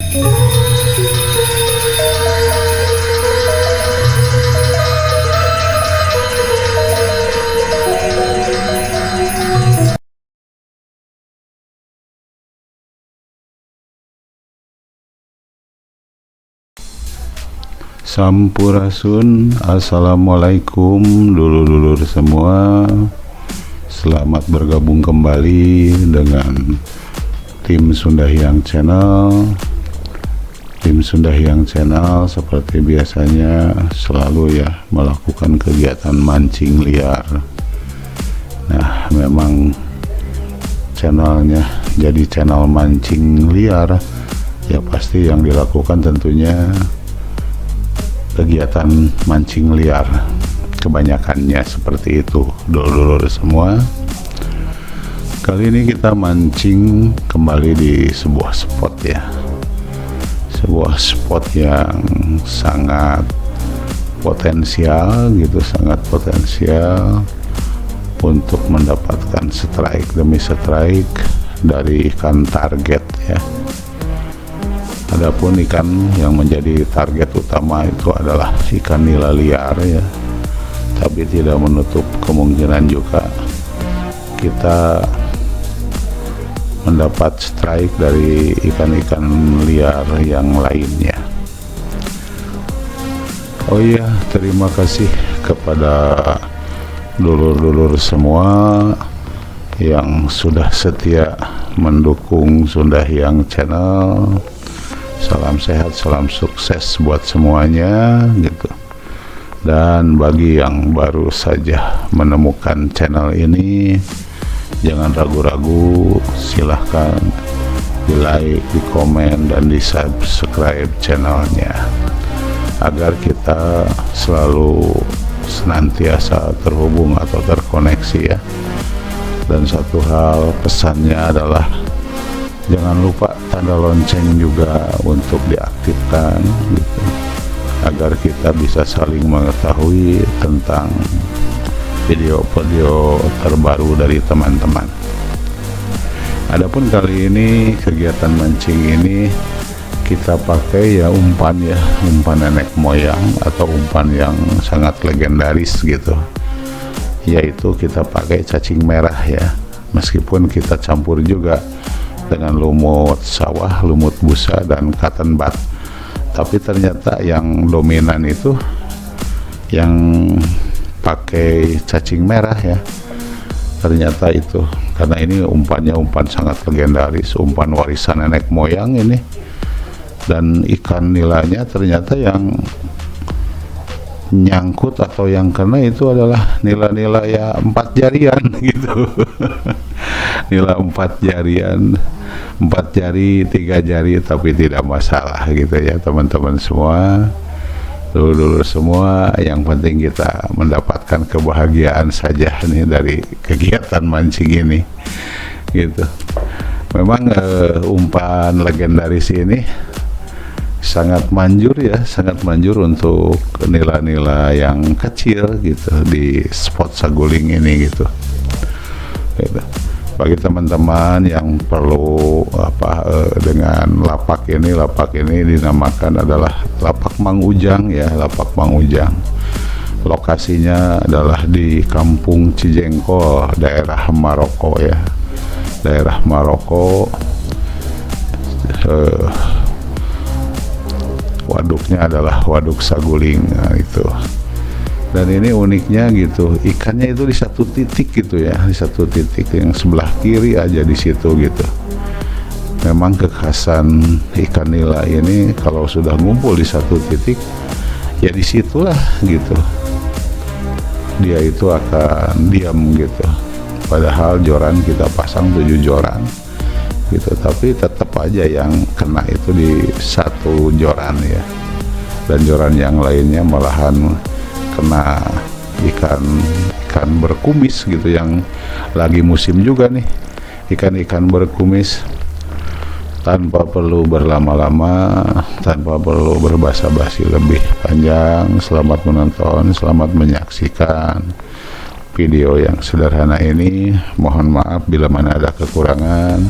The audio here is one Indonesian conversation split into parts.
Sampurasun, assalamualaikum dulur-dulur semua. Selamat bergabung kembali dengan tim Sundahyang Channel. Tim Sundahyang Channel seperti biasanya selalu ya melakukan kegiatan mancing liar. Nah, memang channelnya jadi channel mancing liar, ya pasti yang dilakukan tentunya kegiatan mancing liar, kebanyakannya seperti itu dulur-dulur semua. Kali ini kita mancing kembali di sebuah spot ya, sebuah spot yang sangat potensial gitu, sangat potensial untuk mendapatkan strike demi strike dari ikan target ya. Adapun ikan yang menjadi target utama itu adalah ikan nila liar ya, tapi tidak menutup kemungkinan juga kita mendapat strike dari ikan-ikan liar yang lainnya. Oh iya, terima kasih kepada dulur-dulur semua yang sudah setia mendukung Sundahyang Channel. Salam sehat, salam sukses buat semuanya gitu. Dan bagi yang baru saja menemukan channel ini, jangan ragu-ragu, silahkan di like, di komen, dan di subscribe channelnya agar kita selalu senantiasa terhubung atau terkoneksi ya. Dan satu hal pesannya adalah jangan lupa tanda lonceng juga untuk diaktifkan gitu, agar kita bisa saling mengetahui tentang video-video terbaru dari teman-teman. Adapun kali ini kegiatan mancing ini kita pakai ya umpan nenek moyang atau umpan yang sangat legendaris gitu, yaitu kita pakai cacing merah ya, meskipun kita campur juga dengan lumut sawah, lumut busa, dan cotton bud, tapi ternyata yang dominan itu yang pakai cacing merah ya, ternyata itu karena ini umpannya umpan sangat legendaris, umpan warisan nenek moyang ini. Dan ikan nilanya ternyata yang nyangkut atau yang kena itu adalah nila-nila ya 4 jarian gitu. Nila 4 jarian, 4 jari, 3 jari, tapi tidak masalah gitu ya teman-teman semua, dulu semua. Yang penting kita mendapatkan kebahagiaan saja nih dari kegiatan mancing ini gitu. Memang umpan legendaris ini sangat manjur ya, sangat manjur untuk nila-nila yang kecil gitu di spot saguling ini gitu. Bagi teman-teman yang perlu dengan lapak ini dinamakan adalah Lapak Mang Ujang ya, Lapak Mang Ujang. Lokasinya adalah di Kampung Cijengkol, daerah Maroko ya, daerah Maroko. Waduknya adalah waduk saguling, nah, itu. Dan ini uniknya gitu, ikannya itu di satu titik gitu ya, di satu titik yang sebelah kiri aja di situ gitu. Memang kekhasan ikan nila ini kalau sudah ngumpul di satu titik ya disitulah gitu, dia itu akan diam gitu. Padahal joran kita pasang 7 joran gitu, tapi tetap aja yang kena itu di satu joran ya, dan joran yang lainnya malahan kena ikan berkumis gitu, yang lagi musim juga nih, ikan berkumis. Tanpa perlu berlama-lama, tanpa perlu berbasa-basi lebih panjang, selamat menonton, selamat menyaksikan video yang sederhana ini. Mohon maaf bila mana ada kekurangan.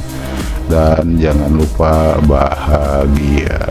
dan jangan lupa bahagia.